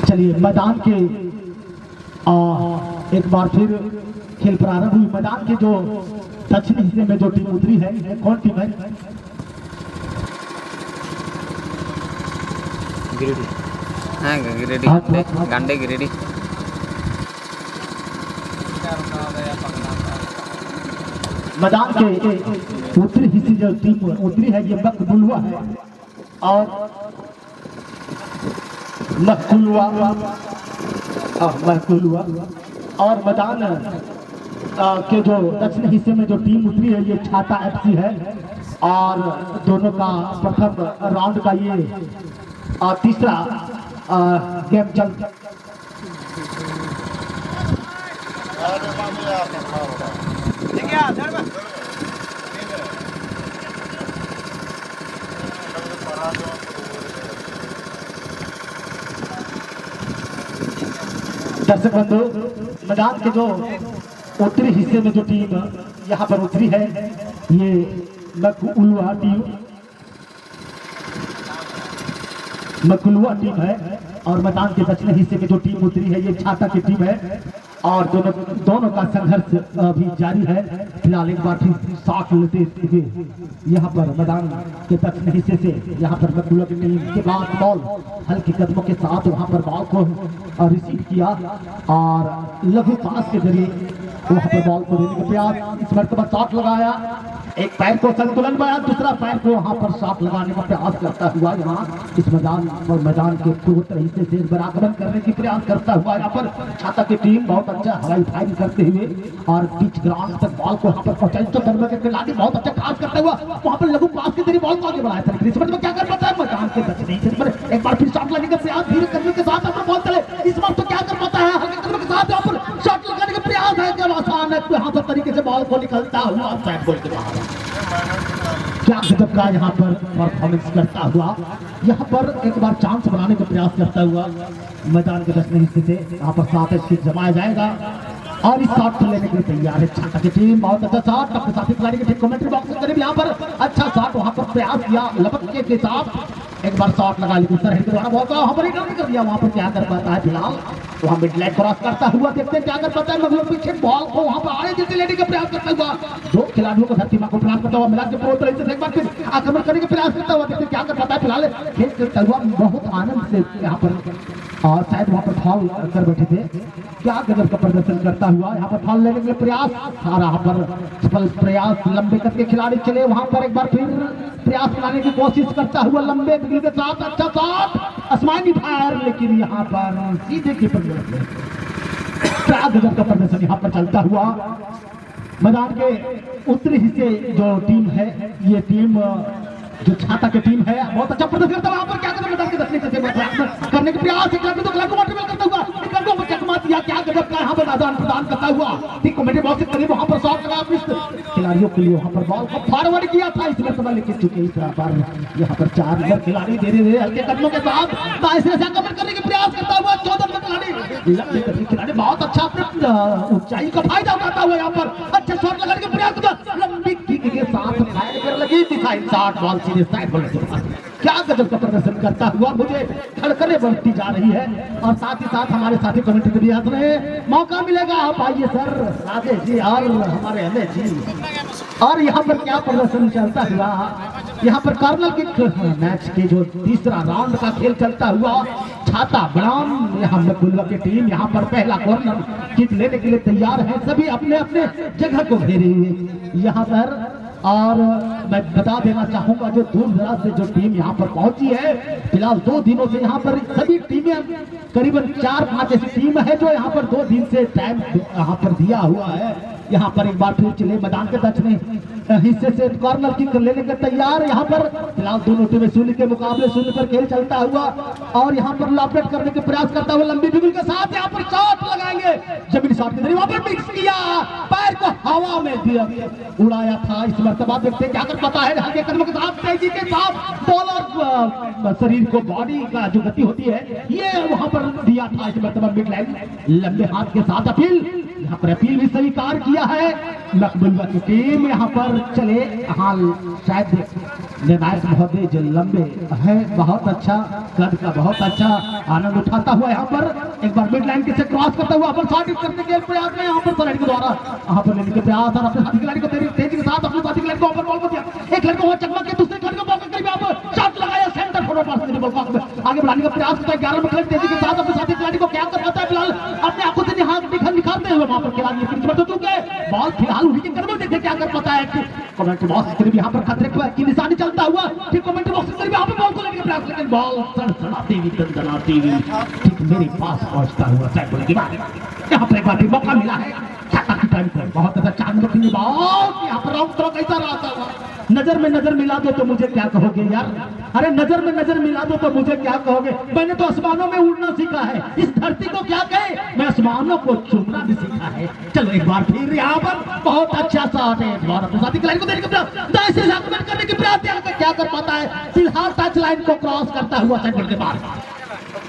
चलिए मैदान के एक बार फिर खेल प्रारंभ हुई। मैदान के जो दक्षिणी हिस्से में जो टीम उतरी है कौन टीम है? गिरिडीह गांडे गिरिडीह। मैदान के उत्तरी हिस्से जो टीम उतरी है ये मकबुलवा है और मकबुलवा और मैदान के जो दक्षिण हिस्से में जो टीम उतरी है ये छाता एफसी है और दोनों का प्रथम राउंड का ये तीसरा गेम चल दर्शक बंधु मैदान के जो उत्तरी हिस्से में जो टीम यहाँ पर उतरी है ये मकबुलवा टीम है और मैदान के दक्षिणी हिस्से में जो टीम उतरी है ये छाता की टीम है और दोनों का संघर्ष अभी जारी है। फिलहाल एक बार फिर शॉट लेते हुए यहाँ पर मैदान के दक्षिण हिस्से से यहाँ पर मकबुलवा की टीम के बाद बॉल हल्के कदमों के साथ वहाँ पर बॉल को रिसीव किया और लघु पास के जरिए वहाँ पर बॉल को देने का प्रयास। इस मरतबा शॉट लगाया, एक पैर को संतुलन में दूसरा पैर को वहाँ पर शॉट लगाने का प्रयास करता हुआ यहाँ इस मैदान के पूर्वोत्तर हिस्से से बरागमन करने की प्रयास करता हुआ यहाँ पर छाता की टीम बहुत अच्छा हवाई फायरिंग करते हुए और पिच ग्राउंड तक बॉल को यहाँ पर पहुंचाई। तो धर्म के खिलाड़ी बहुत अच्छा काम करते हुआ वहाँ पर लघु पास के जरिए बॉल को आगे बढ़ाया था। इस में क्या कर पाता है मैदान के दक्षिणी हिस्से पर एक बार फिर शॉट लगाने का प्रयास धीरे करने के साथ अपना बॉल चले। इस बार तो क्या कर पाता है हल्के कदमों के साथ यहाँ पर शॉट लगाने का प्रयास है जब आसान है यहाँ पर तरीके से बॉल को निकलता हुआ साइड गोल के बाहर क्या गजब का यहाँ पर परफॉर्मेंस करता हुआ यहाँ पर एक बार चांस बनाने का प्रयास करता हुआ मैदान के दक्षिणी हिस्से से यहाँ पर 7 स्किल जमाया जाएगा और इस शॉट को लेने के लिए तैयार है छाता की टीम। बहुत अच्छा शॉट अपने साथी खिलाड़ी के ठीक कमेंट्री बॉक्स के करीब यहाँ पर अच्छा शॉट वहाँ पर प्रयास किया लपक के साथ एक बार शॉट लगा लेकिन सर के द्वारा बहुत वहाँ पर रिटर्न नहीं कर दिया। वहाँ पर क्या कर पाता है फिलहाल वहाँ मिड लाइन क्रॉस करता हुआ देखते हैं क्या कर पाता है मगलों पीछे बॉल को वहाँ पर आगे जैसे लेने का प्रयास करता हुआ दो खिलाड़ियों को धरती मां को प्रयास करता हुआ मिला के पूरी तरह से एक बार फिर आक्रमण करने का प्रयास करता हुआ देखते हैं क्या कर पाता है। फिलहाल खेल करता हुआ बहुत आनंद से यहाँ पर और शायद वहाँ पर फॉल कर बैठे थे क्या गजब का प्रदर्शन करता हुआ यहाँ पर फॉल लेने के लिए प्रयास सारा यहाँ पर सफल प्रयास लंबे करके खिलाड़ी चले वहाँ पर एक बार फिर प्रयास लाने की कोशिश करता हुआ लंबे बिजली के साथ अच्छा शॉट आसमानी फायर लेकिन यहाँ पर सीधे की क्या गजब का प्रदर्शन यहाँ पर चलता हुआ। मैदान के उत्तरी हिस्से जो टीम है ये टीम जो छाता की टीम है बहुत अच्छा प्रदर्शन करता है। यहाँ पर क्या मैदान के दक्षिणी हिस्से करने के प्रयास करता हुआ क्या गजब का यहाँ पर आदान प्रदान करता हुआ ठीक कमेटी बॉक्स के करीब वहाँ पर शॉट लगा खिलाड़ियों के लिए वहाँ पर बॉल को फॉरवर्ड किया था इस मरतबा लेकिन चुके इस बार यहाँ पर 4 नंबर खिलाड़ी धीरे धीरे हल्के कदमों के साथ दाएं से आक्रमण करने के प्रयास करता हुआ 14 नंबर खिलाड़ी बहुत अच्छा अपने ऊंचाई का फायदा उठाता हुआ यहाँ पर अच्छा शॉट लगाने का प्रयास करता लंबी किक के साथ फायर कर लगी दिखाई शॉट बॉल सीधे साइड बॉल के पास क्या गजब का प्रदर्शन करता हुआ मुझे धड़कने बढ़ती जा रही है और साथ ही साथ हमारे साथी कमेटी के भी हंस रहे हैं। मौका मिलेगा आप आइए सर राजेश जी और हमारे अमित जी और यहाँ पर क्या प्रदर्शन चलता हुआ यहाँ पर कर्नल किक मैच के जो तीसरा राउंड का खेल चलता हुआ छाता बनाम यहाँ मकबुलवा की टीम यहाँ पर पहला कॉर्नर किक लेने के लिए तैयार है सभी अपने अपने जगह को घेरे हुए यहाँ पर और मैं बता देना चाहूंगा जो दूर दराज से जो टीम यहाँ पर पहुंची है फिलहाल 2 दिनों से यहाँ पर सभी टीमें करीबन 4-5 ऐसी टीम है जो यहाँ पर 2 दिन से टाइम यहाँ पर दिया हुआ है। यहाँ पर एक बार फिर चले मैदान के दक्षिणी हिस्से से कॉर्नर किक लेने के तैयार यहाँ पर फिलहाल दोनों टीमें 0 के मुकाबले 0 पर खेल चलता हुआ और यहाँ पर लॉपलेट करने के प्रयास करता हुआ लंबी बिगुल के साथ यहाँ पर शॉट लगाएंगे जमीनी शॉट के जरिए वहां पर मिक्स किया पैर को हवा में दिया उड़ाया था। इस मरतबा देखते क्या कर पाता है हल्के कदमों के साथ तेजी के साथ बॉलर शरीर को बॉडी का जो गति होती है ये वहां पर दिया था। इस मरतबा मिड लाइन लंबे हाथ के साथ अपील यहाँ पर अपील भी स्वीकार किया है मकबुलवा की टीम यहाँ पर चले हाल शायद निर्णायक महोदय जो लंबे है, बहुत अच्छा कद का, बहुत अच्छा आनंद उठाता हुआ यहाँ पर एक बार मिड लाइन के से क्रॉस करता हुआ अपन शॉट करने के प्रयास में यहाँ पर सलाइन के द्वारा यहाँ पर लेने के प्रयास और अपने साथी खिलाड़ी को तेजी के साथ अपने साथी खिलाड़ी को ऊपर बॉल को दिया, एक लड़का हुआ चकमा के दूसरे खिलाड़ी को बॉल के करीब यहाँ पर शॉट लगाया सेंटर फॉरवर्ड पास में बॉल को आगे बढ़ाने का प्रयास करता है। 11 में तेजी के साथ अपने साथी खिलाड़ी को क्या कर पाता है, फिलहाल अपने आंखों से निखारते हुए वहां पर खिलाड़ी तो चुके बॉल फिलहाल उन्हीं के कदमों देखते क्या कर पाता है। कमेंट्री बॉक्स के करीब यहाँ पर खतरे की निशानी चलता हुआ ठीक कमेंट्री बॉक्स के करीब यहाँ पर बॉल को लेने का प्रयास, लेकिन बॉल सनसनाती हुई दंदनाती हुई ठीक मेरे पास पहुंचता हुआ साइड बोलने के बाद यहाँ पर एक बार मौका मिला है छक्का की टाइम पर बहुत अच्छा चांद बॉल यहाँ पर राउंड थ्रो कैसा रहा हुआ। नजर में नजर मिला दो तो मुझे क्या कहोगे यार, अरे नजर में नजर मिला दो तो मुझे क्या कहोगे, मैंने तो आसमानों में उड़ना सीखा है, इस धरती को क्या कहे, मैं आसमानों को चूमना भी सीखा है। चलो एक बार फिर यहाँ पर बहुत अच्छा शॉट है, अपने साथी खिलाड़ी को देने का प्रयास करने के प्रयास क्या कर पाता है, फिलहाल टच लाइन को क्रॉस करता हुआ सेंटर के बाद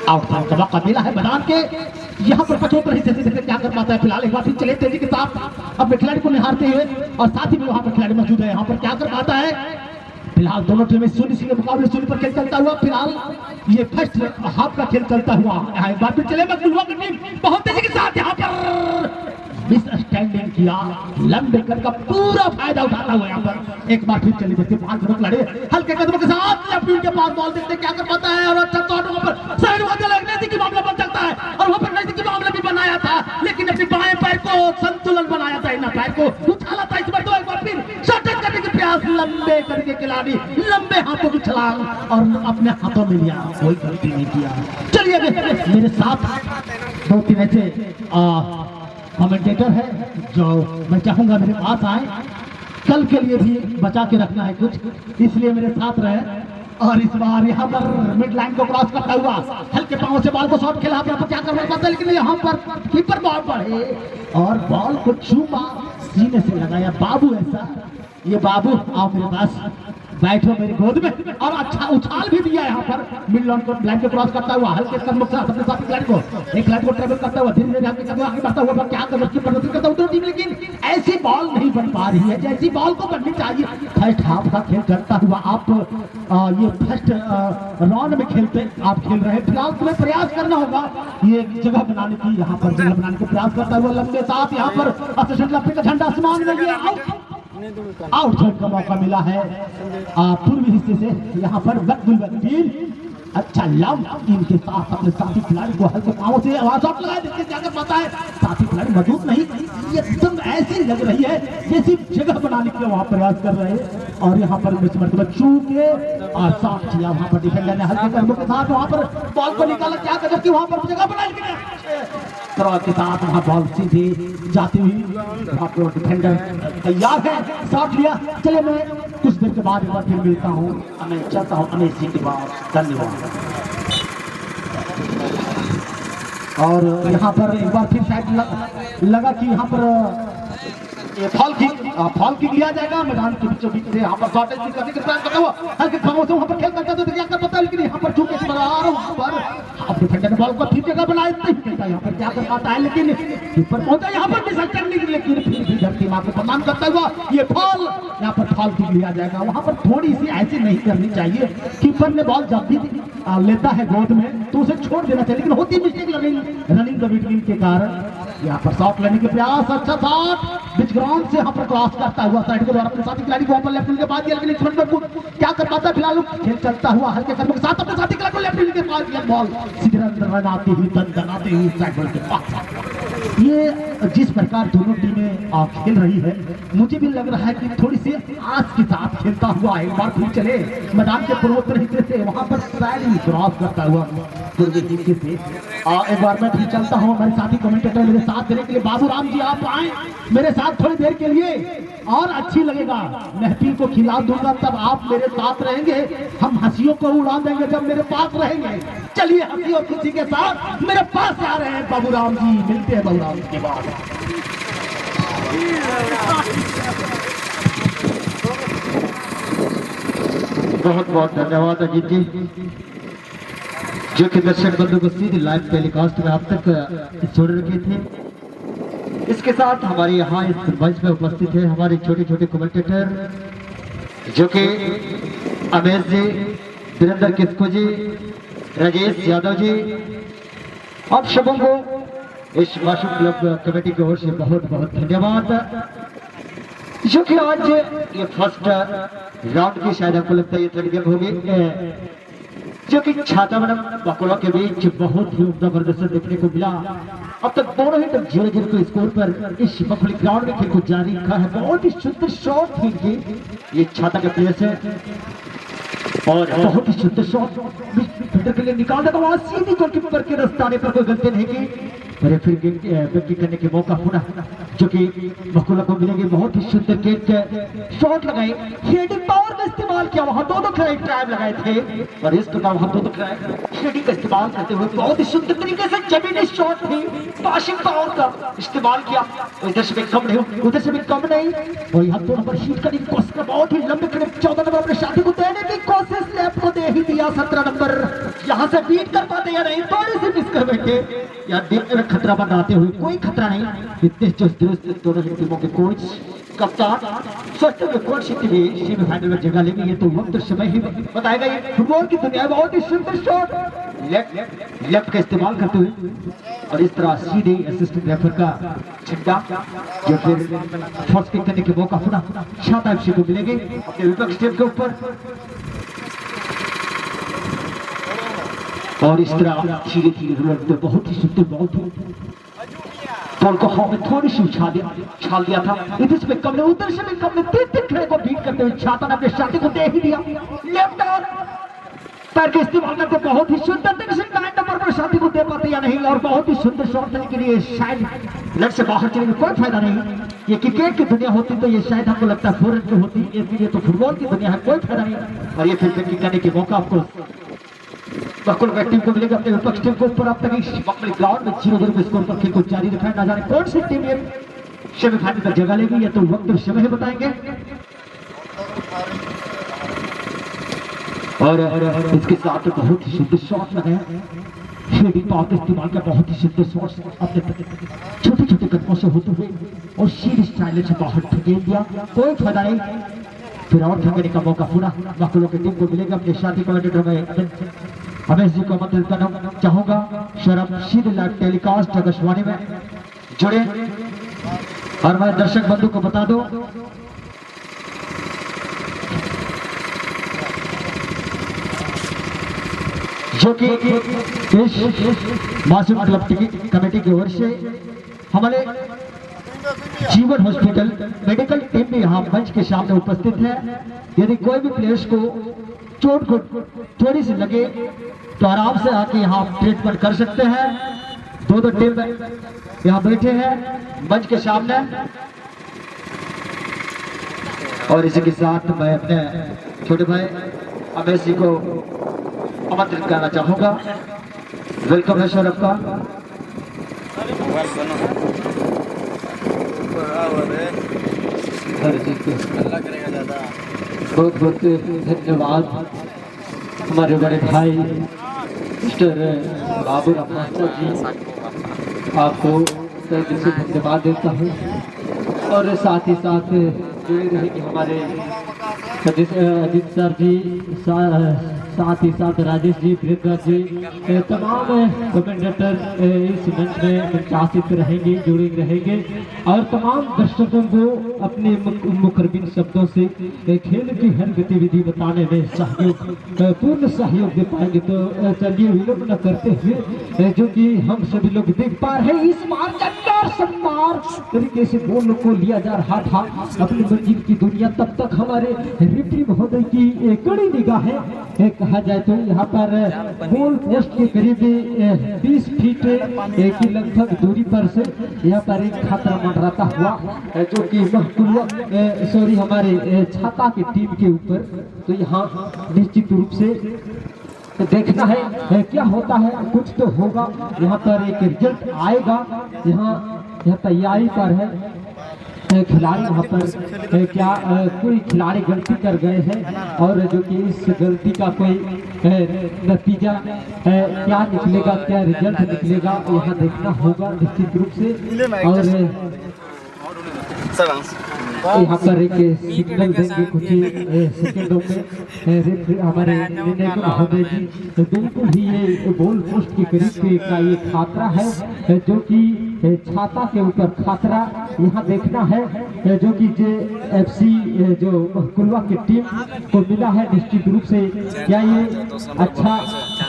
आउट का मौका मिला है मैदान के यहाँ पर 75 हिस्से से क्या कर पाता है। फिलहाल एक बार फिर चले तेजी के साथ अपने खिलाड़ी को निहारते हुए और साथ ही में वहां पर खिलाड़ी मौजूद है, यहाँ पर क्या कर पाता है। फिलहाल दोनों टीमें 0-0 के मुकाबले 0 पर खेल चलता हुआ, फिलहाल ये फर्स्ट हाफ का खेल चलता हुआ यहाँ एक बार फिर चले मकबूल की टीम बहुत तेजी के साथ यहाँ पर मिस स्टैंडिंग किया, लंबे कद का पूरा फायदा उठाता हुआ यहाँ पर एक बार फिर चले देखते 5 मिनट लड़े हल्के कदमों के साथ लेफ्ट विंग के पास बॉल देखते क्या कर पाता है और अच्छा शॉट वहां पर साइड वाले की मामला बन सकता है और वहां पर नजदीकी मामला भी बनाया था, लेकिन अपने बाएं पैर को संतुलन बनाया था, इन पैर को उछाला था, इस बार तो एक बार फिर शॉट करने के प्रयास लंबे करके खिलाड़ी लंबे हाथों की छलांग और अपने हाथों में लिया, कोई गलती नहीं किया। चलिए मेरे साथ 2-3 ऐसे कमेंटेटर है जो मैं चाहूंगा मेरे पास आए, कल के लिए भी बचा के रखना है कुछ, इसलिए मेरे साथ रहे। और इस बार यहाँ पर मिड लाइन को क्रॉस करता हुआ हल्के पांव से बॉल को शॉट खेला, क्या करना पड़ता है, लेकिन यहाँ पर कीपर बॉल बढ़े और बॉल को छूमा सीने से लगाया। बाबू ऐसा ये बाबू आओ मेरे पास बैठो मेरी गोद में, और अच्छा उछाल भी दिया यहाँ पर मिड लाइन को क्रॉस करता हुआ हल्के कदमों के साथ अपने साथी खिलाड़ी को एक खिलाड़ी को ट्रेवल करता हुआ धीरे धीरे आगे बढ़ता हुआ क्या कर प्रदर्शन करता हुआ टीम, लेकिन ऐसी बॉल नहीं बन पा रही है जैसी बॉल को बननी चाहिए। फर्स्ट हाफ का खेल करता हुआ आप ये फर्स्ट राउंड में खेलते आप खेल रहे हैं, फिलहाल तुम्हें प्रयास करना होगा ये जगह बनाने की, यहाँ पर जगह बनाने का प्रयास करता हुआ लंबे साथ यहाँ पर का झंडा आसमान में गया, आउट का मौका मिला है पूर्वी हिस्से से यहाँ पर वकील अच्छा लव इनके साथ अपने साथी खिलाड़ी को हल्के पांवों से आवाज आउट लगाया, देखते क्या कर पाता है, साथी खिलाड़ी मौजूद नहीं, एकदम ऐसी लग रही है जैसी जगह बनाने के वहां प्रयास कर रहे हैं और यहाँ पर बच्चों के और साफ किया वहां पर डिफेंडर ने हल्के कदमों के साथ वहां पर बॉल को निकाला, क्या कर कि वहां पर जगह बनाने के साथ वहां बॉल सीधे जाती हुई वहां पर डिफेंडर तैयार है, शॉट लिया। चलिए मैं कुछ देर के बाद एक बार फिर मिलता हूँ, मैं चलता हूँ अमेश जी के बाद, धन्यवाद। और यहाँ पर एक बार फिर शायद लगा कि यहाँ पर फॉल किक लिया जाएगा मैदान के बीचों बीच से, यहाँ पर शॉर्टेज करने के प्रयास करता हुआ हल्के खामों से वहाँ पर खेल करता तो क्या कर पाता है, लेकिन यहाँ पर चूके वहाँ पर डिफेंडर ने बॉल को ठीक जगह बनाया नहीं कहता, यहाँ पर क्या कर पाता है, लेकिन ऊपर पहुंचा यहाँ पर मिसल लेकिन फिर भी धरती माँ को प्रणाम करता हुआ ये फॉल यहाँ पर फॉल किक लिया जाएगा। वहाँ पर थोड़ी सी ऐसी नहीं करनी चाहिए, कीपर ने बॉल जब भी लेता है गोद में तो उसे छोड़ देना चाहिए, लेकिन होती मिस्टेक रनिंग बिटवीन के कारण यहाँ पर शॉट लेने के प्रयास, अच्छा शॉट बीच ग्राउंड से यहाँ पर क्रॉस करता हुआ साइड के द्वारा अपने साथी खिलाड़ी को वहाँ पर लेफ्ट विंग के पास दिया, लेकिन क्या कर पाता है, फिलहाल खेल चलता हुआ हल्के कदमों के साथ अपने साथी खिलाड़ी को लेफ्ट विंग के पास दिया, बॉल सीधे रन आती हुई दनाती हुई साइड के पास। ये जिस प्रकार दोनों टीमें खेल रही है मुझे भी लग रहा है कि थोड़ी सी आस के साथ खेलता हुआ एक बार फिर चले मैदान के पूर्वोत्तर हिस्से से वहां पर साइड क्रॉस करता हुआ पूर्वी हिस्से से एक बार मैं फिर चलता हूँ। मेरे साथी कमेंटेटर मेरे साथ देने के लिए बाबू राम जी आप आए मेरे साथ थोड़ी देर के लिए, और अच्छी लगेगा महफिल को खिला दूंगा तब आप मेरे साथ रहेंगे, हम हंसियों को उड़ा देंगे जब मेरे पास रहेंगे। चलिए हंसी और खुशी के साथ मेरे पास आ रहे हैं बाबू राम जी, मिलते हैं बाबू राम जी के बाद। बहुत बहुत धन्यवाद अजीत जी, जो कि दर्शक बंधु को सीधे लाइव टेलीकास्ट में आप तक जोड़ रखे थे। इसके साथ हमारे यहाँ इस मंच में उपस्थित है हमारे छोटे छोटे कमेंटेटर जो कि अमेश जी, वीरेंद्र किस्कू जी, राजेश यादव जी, आप सबों को इस मासूम क्लब कमेटी की ओर से बहुत बहुत धन्यवाद। जो कि आज ये फर्स्ट राउंड की शायद हमको लगता है ये थर्ड गेम होगी, जो कि छाता मैडम बकुला के बीच बहुत ही उम्दा प्रदर्शन देखने को मिला। अब तक दोनों ही टीम 0-0 के स्कोर पर इस बकुली ग्राउंड में खेल को जारी रखा है। बहुत ही सुंदर शॉट थी ये छाता के प्लेयर्स है और बहुत ही सुंदर शॉट फील्डर के लिए निकाल देगा वहां सीधी गोलकीपर के रास्ते पर कोई गलती नहीं की और फिर विकेट करने के मौका पूरा जो कि बकुला को मिलेंगे। बहुत ही सुंदर गेट शॉट लगाए, हेडिंग पावर का इस्तेमाल किया, वहां दो खिलाड़ी ट्राइव लगाए थे और इस प्रकार वहां दो खिलाड़ी हेडिंग का इस्तेमाल करते हुए बहुत ही सुंदर तरीके से जमीनी शॉट थी, पासिंग पावर का इस्तेमाल किया। इधर से भी कम नहीं, उधर से भी कम नहीं और यहाँ 2 नंबर शीट करने की कोशिश कर, बहुत ही लंबे करीब 14 नंबर अपने साथी को देने की कोशिश, लेफ्ट को दे ही दिया। 17 नंबर यहाँ से बीट कर पाते या नहीं, थोड़ी सी मिस कर बैठे यार। देखने में खतरा बनाते हुए कोई खतरा नहीं, इतने चुस्त दोनों ही टीमों के कोच कप्तान सोचते हुए कौन सी टीम सेमीफाइनल में जगह लेगी ये तो वक्त समय ही बताएगा। ये फुटबॉल की दुनिया में बहुत ही सुंदर शॉट लेफ्ट का इस्तेमाल करते हुए और इस तरह सीधे असिस्टेंट रेफर का झंडा जो फिर फर्स्ट किक करने के मौका पूरा छाता एफसी को मिलेंगे अपने विपक्ष टीम के ऊपर और इस तरह धीरे धीरे बहुत ही सुंदर बॉल को हवा में थोड़ी सी उछाल दिया था। इधर से भी कम ने, उधर से भी कम ने, 3 खिलाड़ी को बीट करते हुए छाता ने अपने साथी को दे ही दिया। लेफ्ट आर्म पैर के इस्तेमाल करके बहुत ही सुंदर तरीके से 9 नंबर पर साथी को दे पाते या नहीं और बहुत ही सुंदर शॉट देने के लिए शायद नेट से बाहर चलेंगे, कोई फायदा नहीं। ये क्रिकेट की दुनिया होती तो ये शायद हमको लगता है 4 रन की होती, ये तो फुटबॉल की दुनिया है, कोई फायदा नहीं। और ये फिर किक करने के मौका आपको बकुल टीम को मिलेगा अपने विपक्ष टीम को ऊपर। अब तक इस बकुल ग्राउंड में 0-0 के स्कोर पर खेल को जारी रखा है। ना जाने कौन सी टीम ये सेमीफाइनल में जगह लेगी, ये तो वक्त और समय ही बताएंगे। और इसके साथ बहुत ही सुंदर शॉट लगाया, शेडिंग पावर का इस्तेमाल किया, बहुत ही सुंदर शॉट अपने छोटे छोटे कदमों से होते हुए और सीधी स्टाइल से बाहर धकेल दिया, कोई फायदा नहीं। फिर और धकेलने का मौका पूरा बकुलों की टीम को मिलेगा। अपने साथी कमेंटेटर में रमेश जी को आमंत्रित करना चाहूंगा, सर आप सीधे लाइव टेलीकास्ट आकाशवाणी में जुड़े और मैं दर्शक बंधु को बता दूं जो कि इस मासूम क्लब कमेटी की ओर से हमारे जीवन हॉस्पिटल मेडिकल टीम भी यहाँ मंच के सामने उपस्थित है। यदि कोई भी प्लेयर्स को चोट को थोड़ी सी लगे तो आराम से आके यहाँ ट्रीटमेंट कर सकते हैं। 2 टीम यहाँ बैठे हैं मंच के सामने और इसी के साथ मैं अपने छोटे भाई अमेश जी को आमंत्रित करना चाहूंगा। वेलकम है सर आपका। बहुत बहुत धन्यवाद हमारे बड़े भाई मिस्टर बाबू रामास्टर जी, आपको तहे दिल से धन्यवाद देता हूँ। और साथ ही साथ जुड़े रहेंगे हमारे अजीत सर जी, साथ ही साथ राजेश जी, वीरेंद्र जी, तमाम कमेंटेटर इस मंच में मंचासित रहेंगे, जुड़े रहेंगे और तमाम दर्शकों को अपने मुकर्बिन शब्दों से खेल की हर गतिविधि बताने में सहयोग पूर्ण सहयोग दे पाएंगे। तो चलिए विलंब न करते हुए जो कि हम सभी लोग देख पा रहे हैं इस बार शानदार तरीके से बॉल को लिया जा रहा था अपनी मंजिल की दुनिया। तब तक हमारे रेफरी महोदय की कड़ी निगाह है, कहा जाए तो यहाँ पर गोल पोस्ट के करीब 20 फीट की लगभग दूरी पर से यहाँ पर एक खतरा मंडराता हुआ जो कि सॉरी हमारे छाता की टीम के ऊपर। तो यहाँ निश्चित रूप से देखना है क्या होता है, कुछ तो होगा, यहाँ पर एक रिजल्ट आएगा। यहाँ तैयारी पर है खिलाड़ी, वहाँ पर क्या कोई खिलाड़ी गलती कर गए हैं और जो कि इस गलती का कोई नतीजा क्या निकलेगा, क्या रिजल्ट निकलेगा, यहाँ देखना होगा निश्चित रूप से। और यहाँ पर एक सिग्नल देंगे कुछ सेकंडों में हमारे निर्णय महोदय जी। तो बिल्कुल ही ये गोल पोस्ट के करीब का ये खतरा है जो कि छाता के ऊपर खतरा यहाँ देखना है जो कि JFC जो कुलवा की टीम को मिला है निश्चित रूप से। क्या ये अच्छा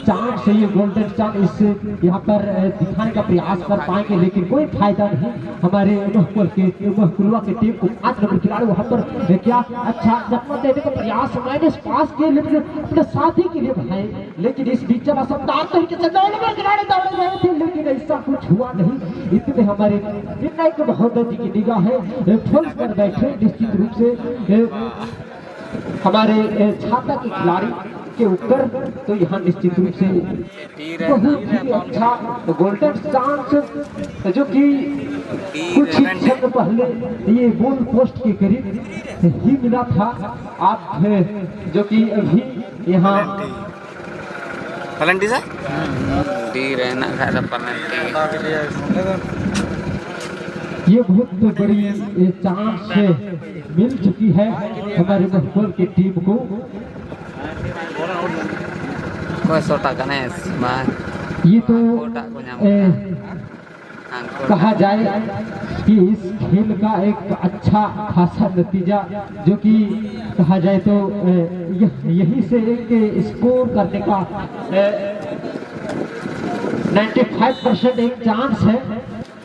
चांस है, ये गोल्डन चांस इस यहाँ पर दिखाने का प्रयास कर पाएंगे, लेकिन कोई फायदा नहीं। हमारे कुलवा की टीम को 5 नंबर खिलाड़ी वहाँ पर क्या अच्छा जख्म देने का प्रयास माइनस पास के लिए अपने साथी के लिए बनाए, लेकिन इस बीच असमदार तरीके से 9 नंबर खिलाड़ी दौड़े गए थे, लेकिन ऐसा कुछ हुआ नहीं। इतने हमारे विनायक महोदय जी की निगाह है फुल कर बैठे निश्चित रूप से हमारे छाता के खिलाड़ी के ऊपर। तो यहाँ निश्चित रूप से बहुत ही अच्छा गोल्डन चांस जो कि कुछ ही क्षण पहले ये गोल पोस्ट के करीब ही मिला था। आप जो कि अभी यहाँ पलंटी से डी रहना खाया पलंटी। ये बहुत बड़ी चांस मिल चुकी है हमारे महफूल की टीम को। कोई सोटा का नहीं ये तो कहा जाए कि इस खेल का एक अच्छा खासा नतीजा जो कि कहा जाए तो यही से एक स्कोर करने का 95% एक चांस है।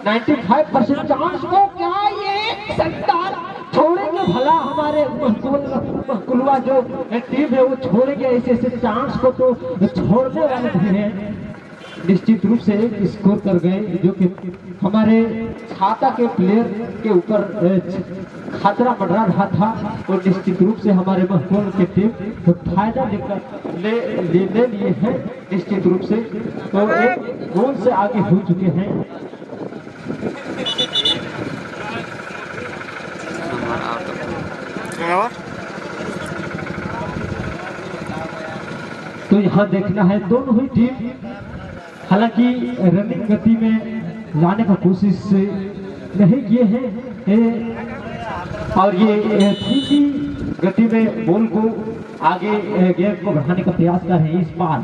95% चांस को क्या ये संतान छोड़ेंगे भला? हमारे कुलवा जो टीम है वो छोड़ेंगे ऐसे चांस को? तो छोड़ने वाले भी हैं। निश्चित रूप से एक स्कोर कर गए जो कि हमारे छाता के प्लेयर के ऊपर खतरा मंडरा रहा था, और निश्चित रूप से हमारे महफूल की टीम फायदा ले लिए हैं निश्चित रूप से। तो एक गोल से आगे हो चुके हैं। तो यहाँ देखना है दोनों ही टीम हालांकि रनिंग गति में लाने का कोशिश नहीं किए हैं, और ये धीमी गति में बॉल को आगे गेंद को बढ़ाने का प्रयास कर रहे हैं। इस बार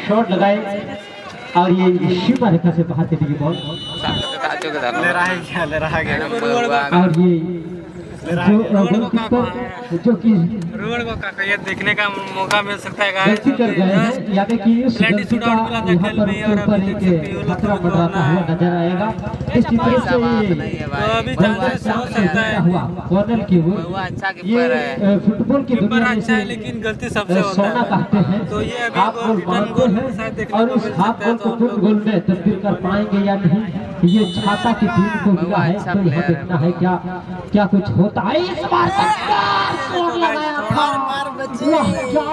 शॉट लगाए और ये सीमा रेखा से बाहर चली गई बॉल, और ये जो कि देखने का मौका मिल सकता है गलती कर गए हैं, यानी कि उस गलती का यहाँ पर ऊपर एक खतरा मंडराता हुआ नजर आएगा। इस चित्र से हुआ कॉर्नर की ये फुटबॉल की दुनिया में लेकिन गलती सबसे सोना कहते हैं। तो ये अभी हाफ गोल मानते हैं और उस हाफ गोल को फुल गोल में तब्दील कर पाएंगे या नहीं, ये छाता की टीम को मिला है। तो यहाँ देखना है क्या कुछ होता है। इस बार शॉट लगाया था, क्या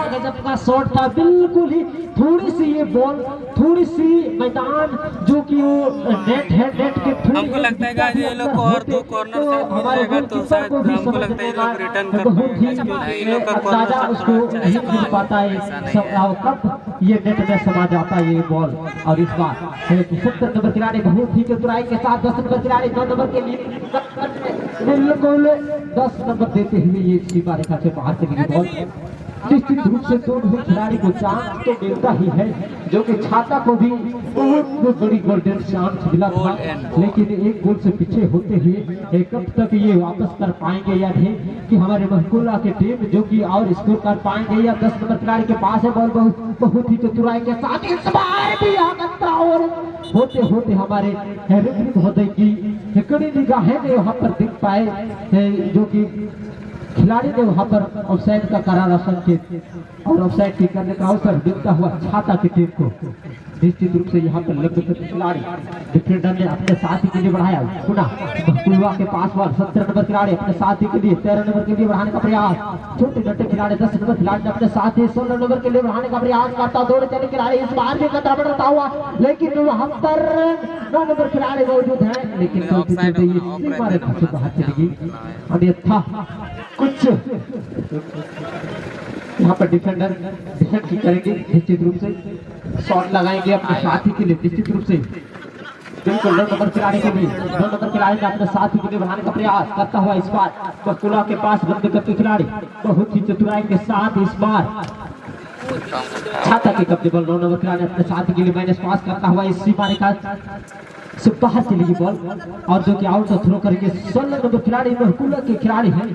गजब का शॉट था, बिल्कुल ही थोड़ी सी ये बॉल थोड़ी सी मैदान जो कि वो नेट है, नेट के थ्रू हमको लगता है गाइस ये लोग को और 2 कॉर्नर शायद मिल जाएगा, तो शायद हमको लगता है ये लोग रिटर्न कर पाएंगे। ये लोग का अंदाजा उसको नहीं मिल पाता है कब ये नेट में समा जाता है ये बॉल। और इस बार 70 नंबर खिलाड़ी बहुत ही चतुराई के साथ 10 नंबर खिलाड़ी 9 नंबर के लिए बिल्कुल 10 नंबर देते हुए ये सीमा रेखा से बाहर चली गई बॉल। निश्चित रूप से दोनों खिलाड़ी को चांस तो मिलता ही है, जो कि छाता को भी बहुत बड़ी गोल्डन चांस मिला था, लेकिन एक गोल से पीछे होते हुए कब तक ये वापस कर पाएंगे या नहीं, कि हमारे महकुल्ला की टीम जो कि और स्कोर कर पाएंगे या 10 नंबर खिलाड़ी के पास है बॉल बहुत ही चतुराई के साथ इस बार भी और होते होते हमारे रेफरी महोदय की कड़ी निगाहें वहाँ पर दिख पाए, जो कि खिलाड़ी ने वहां पर ऑफसाइड का करारा संकेत और ऑफसाइड की करने का अवसर देता हुआ छाता की टीम को। निश्चित रूप से यहाँ पर लगभग खिलाड़ी डिफेंडर ने अपने साथी के लिए बढ़ाया, कुलवा के पास बॉल 17 नंबर खिलाड़ी अपने साथी के लिए 13 नंबर के लिए बढ़ाने का प्रयास, छोटे छोटे खिलाड़ी 10 नंबर खिलाड़ी अपने साथी 16 नंबर के लिए बढ़ाने का प्रयास करता, दौड़े चले खिलाड़ी इस बार भी खतरा बढ़ता हुआ, लेकिन 9 नंबर खिलाड़ी मौजूद है, लेकिन बाहर चली गई। अन्यथा कुछ यहाँ पर डिफेंडर डिफेंड करेंगे, निश्चित रूप से शॉट लगाएंगे अपने साथी के लिए, निश्चित रूप से बिल्कुल 2 नंबर खिलाड़ी को भी 2 नंबर खिलाड़ी ने अपने साथी को बढ़ाने का प्रयास करता हुआ इस बार बकुला के पास बंद करते खिलाड़ी बहुत ही चतुराई के साथ इस बार छाता के कब्जे बॉल 9 नंबर खिलाड़ी अपने साथी के लिए माइनस पास करता हुआ इस सीमा रेखा से बाहर चलेगी बॉल और जो कि आउट थ्रो करके 16 नंबर खिलाड़ी बकुला के खिलाड़ी हैं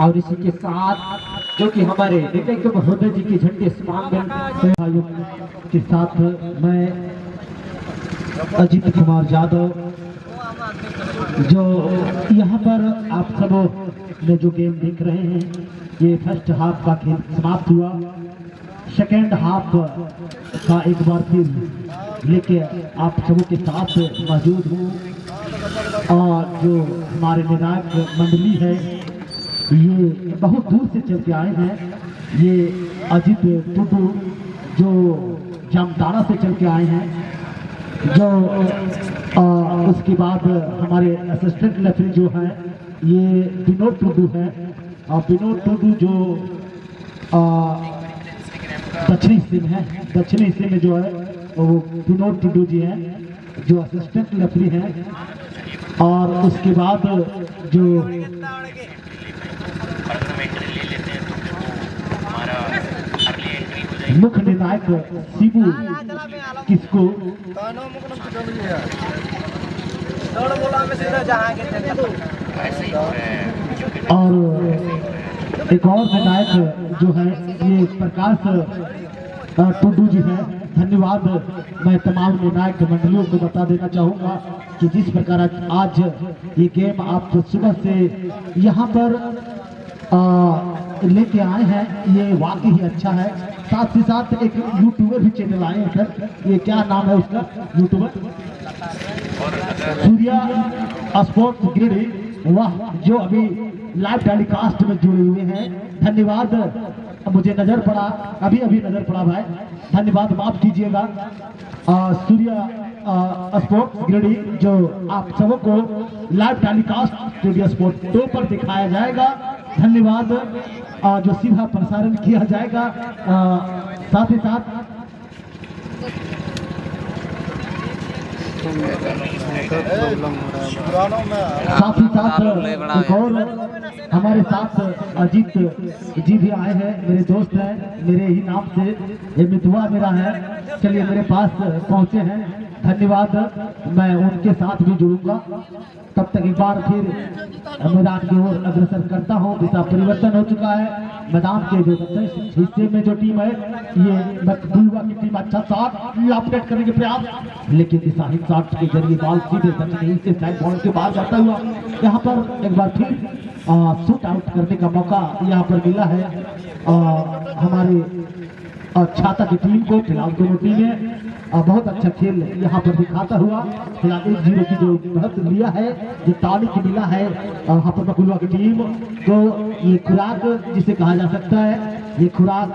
और इसी के साथ जो कि हमारे निर्णय महोदय जी के झंडे समांगन के साथ मैं अजीत कुमार यादव जो यहाँ पर आप सब ने जो गेम देख रहे हैं ये फर्स्ट हाफ का खेल समाप्त हुआ। सेकेंड हाफ का एक बार फिर लेके आप सबों के साथ मौजूद हूँ और जो हमारे निर्णायक मंडली है ये बहुत दूर से चल के आए हैं। ये अजीत टुडू जो जामताड़ा से चल के आए हैं जो उसके बाद हमारे असिस्टेंट रेफरी जो हैं ये विनोद टुडू है और विनोद टुडू जो दक्षिणी हिस्से में जो है वो विनोद टुडू जी हैं जो असिस्टेंट रेफरी हैं और उसके बाद जो मुख्य निर्णायक शिबू किसको और एक और विधायक जो है ये प्रकाश टुडू जी है। धन्यवाद। मैं तमाम निर्णायक मंडलियों को बता देना चाहूँगा कि जिस प्रकार आज ये गेम आप सुबह से यहाँ पर लेके आए हैं ये वाकई ही अच्छा है। साथ ही साथ एक यूट्यूबर भी चैनल आए हैं सर, ये क्या नाम है उसका यूट्यूबर? सूर्या स्पोर्ट्स गिरी, वाह, जो अभी लाइव टेलीकास्ट में जुड़े हुए हैं। धन्यवाद। मुझे नजर पड़ा, अभी नजर पड़ा भाई, धन्यवाद, माफ कीजिएगा। सूर्या स्पोर्ट्स गिरी जो आप सबों को लाइव टेलीकास्ट सूर्या स्पोर्ट्स 2 पर दिखाया जाएगा। धन्यवाद। जो सीधा प्रसारण किया जाएगा। साथ ही साथ एक और हमारे साथ अजीत जी भी आए हैं, मेरे दोस्त हैं, मेरे ही नाम से ये मितुआ मेरा है, चलिए मेरे पास पहुंचे हैं। धन्यवाद। मैं उनके साथ भी जुड़ूंगा। तब तक एक बार फिर मैदान की ओर अग्रसर करता हूँ। दिशा परिवर्तन हो चुका है। मैदान के जो हिस्से में जो टीम है ये दुलवा की टीम अच्छा शॉट लॉपटेट करने के प्रयास, लेकिन दिशाहीन शॉट के जरिए बॉल सीधे दक्षिणी हिस्से साइड बॉल के बाहर जाता हुआ यहाँ पर एक बार फिर शूट आउट करने का मौका यहाँ पर मिला है हमारे छाता की टीम को। फिलहाल दोनों टीमें बहुत अच्छा खेल यहाँ पर दिखाता हुआ फिलहाल 1-0 की जो बढ़त लिया है, जो तारीख मिला है यहाँ पर बकुलवा की टीम को। ये खुराक जिसे कहा जा सकता है, ये खुराक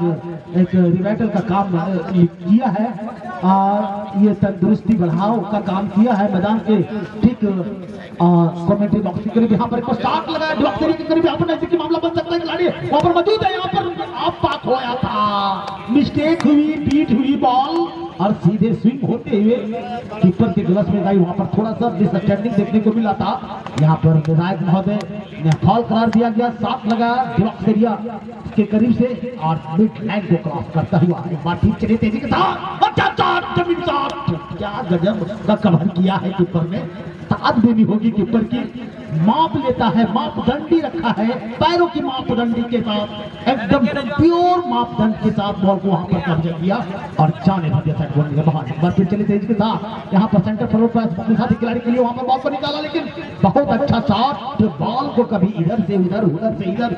एक रिवाइटल का काम किया है और ये तंदुरुस्ती बढ़ाओ का काम किया है। मैदान के ठीक कमेंट्री बॉक्स के करीब यहाँ पर एक स्टार्ट लगा, डॉक्टरी के करीब यहाँ पर नजदीकी मामला बन सकता है। खिलाड़ी वहाँ पर मौजूद है, यहाँ पर आप पाक होया था, मिस्टेक हुई, बीट हुई बॉल और सीधे स्विंग होते हुए कीपर के ग्लव्स में गई। वहाँ पर थोड़ा सा डिसअंडरस्टैंडिंग देखने को मिला था। यहाँ पर विधायक महोदय ने फॉल करार दिया गया, साथ लगा ब्लॉक एरिया के करीब से और मिड लाइन को क्रॉस करता हुआ एक बार ठीक चले तेजी के साथ जमीन शॉट, क्या गजब का कवर किया है कीपर ने। ताद देनी होगी कीपर की, माप लेता है, मापदंडी रखा है, पैरों की मापदंडी के साथ एकदम प्योर मापदंड के साथ बॉल को वहां पर कब्जा किया और जाने दिया साइड बॉल के बाहर। एक बार फिर चले तेज के साथ यहाँ पर सेंटर फॉरवर्ड पर अपने साथी खिलाड़ी के लिए वहां पर बॉल को निकाला, लेकिन बहुत अच्छा शॉट, बॉल को कभी इधर से उधर, उधर से इधर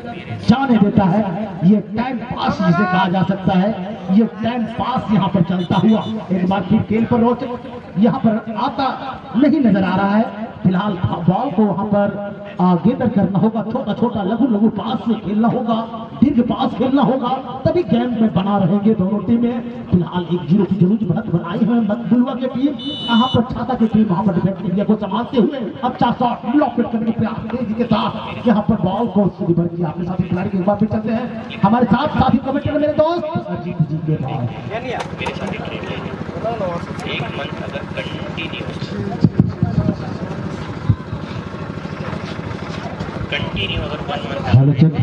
जाने देता है। ये टाइम पास जिसे कहा जा सकता है, ये टाइम पास यहाँ पर चलता हुआ एक बार फिर खेल पर रोचक यहाँ पर आता नहीं नजर आ रहा है। फिलहाल बॉल को वहां पर गेंदर करना होगा, छोटा छोटा लघु लघु पास से खेलना होगा, दीर्घ पास खेलना होगा, तभी गेम में बना रहेंगे दोनों टीमें। फिलहाल 1-0 की जरूर बढ़त बनाई है बुलवा की टीम, यहाँ पर छाता की टीम वहां पर डिफेंस एरिया को संभालते हुए अच्छा शॉट लॉकेट करने के प्रयास तेजी के साथ यहाँ पर बॉल को सीधी भर किया अपने साथी खिलाड़ी के। एक बार फिर चलते हैं हमारे साथ साथी कमेंटेटर मेरे दोस्त अजीत जी के पास। Hello check.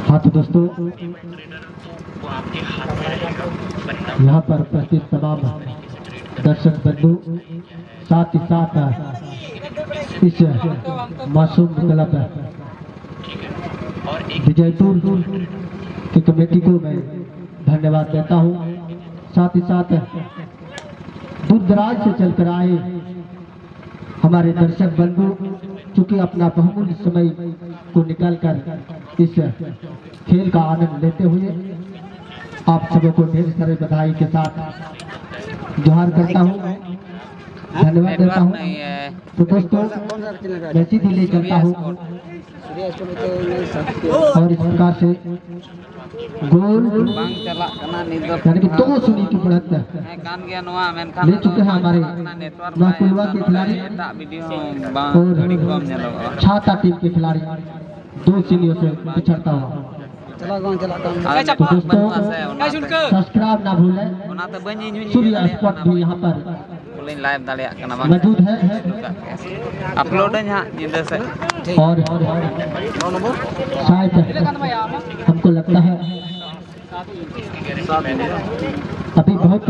हाँ तो दोस्तों, यहाँ पर उपस्थित तमाम दर्शक बंधु, साथ ही साथ इस मासूम क्लब विजयपुर की कमेटी को मैं धन्यवाद देता हूँ। साथ ही साथ दूर दराज से चलकर आए हमारे दर्शक बंधु, चूंकि अपना बहुमूल्य समय को निकालकर इस खेल का आनंद लेते हुए आप सबों को ढेर सारे बधाई के साथ जोहार करता हूँ, धन्यवाद देता हूँ। तो दोस्तों, मैं सीधे ले चलता हूँ और इस प्रकार से गोल bang celak kena network यानी कि 2 शून्य की बढ़त kan gaya noa menkan ले चुके हैं हमारे network महकुलवा के खिलाड़ी tak video bang gadi kom nyalo छाता टीम के खिलाड़ी 2 शून्यों से पिछड़ता हुआ। agak तो दोस्तों, saya सब्सक्राइब ना भूलें। ona teh banyi nyunyi सूर्य स्पॉट भी यहाँ पर boleh live daliak kena bang मौजूद है upload nya nyinda se और शायद हमको लगता है अभी बहुत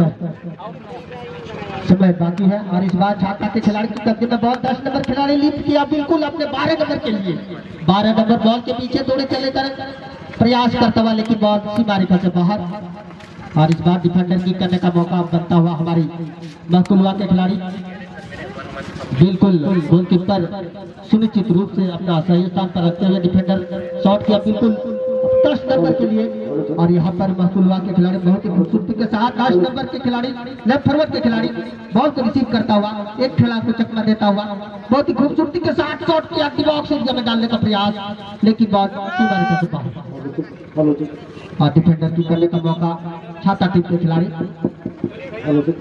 समय बाकी है। और इस बार छाता के खिलाड़ी की कब्जे में बॉल 10 नंबर खिलाड़ी लिफ्ट किया बिल्कुल अपने 12 नंबर के लिए। 12 नंबर बॉल के पीछे दौड़े चले कर प्रयास करता हुआ, लेकिन बॉल सीमा रेखा से बाहर। और इस बार डिफेंडर की करने का मौका बनता हुआ हमारी महकुलवा के खिलाड़ी बिल्कुल गोलकीपर सुनिश्चित रूप से अपना सही स्थान पर रखते हुए डिफेंडर शॉट किया बिल्कुल 10 नंबर के लिए। और यहाँ पर महकुलवा के खिलाड़ी बहुत ही खूबसूरती के साथ 10 नंबर के खिलाड़ी लेफ्ट फॉरवर्ड के खिलाड़ी बॉल को रिसीव करता हुआ एक खिलाड़ी को चकमा देता हुआ बहुत ही खूबसूरती के साथ शॉट किया बॉक्स एरिया में डालने का प्रयास, लेकिन बॉल सीमा रेखा से बाहर। और डिफेंडर की करने का मौका छाता टीम के खिलाड़ी हेलो ठीक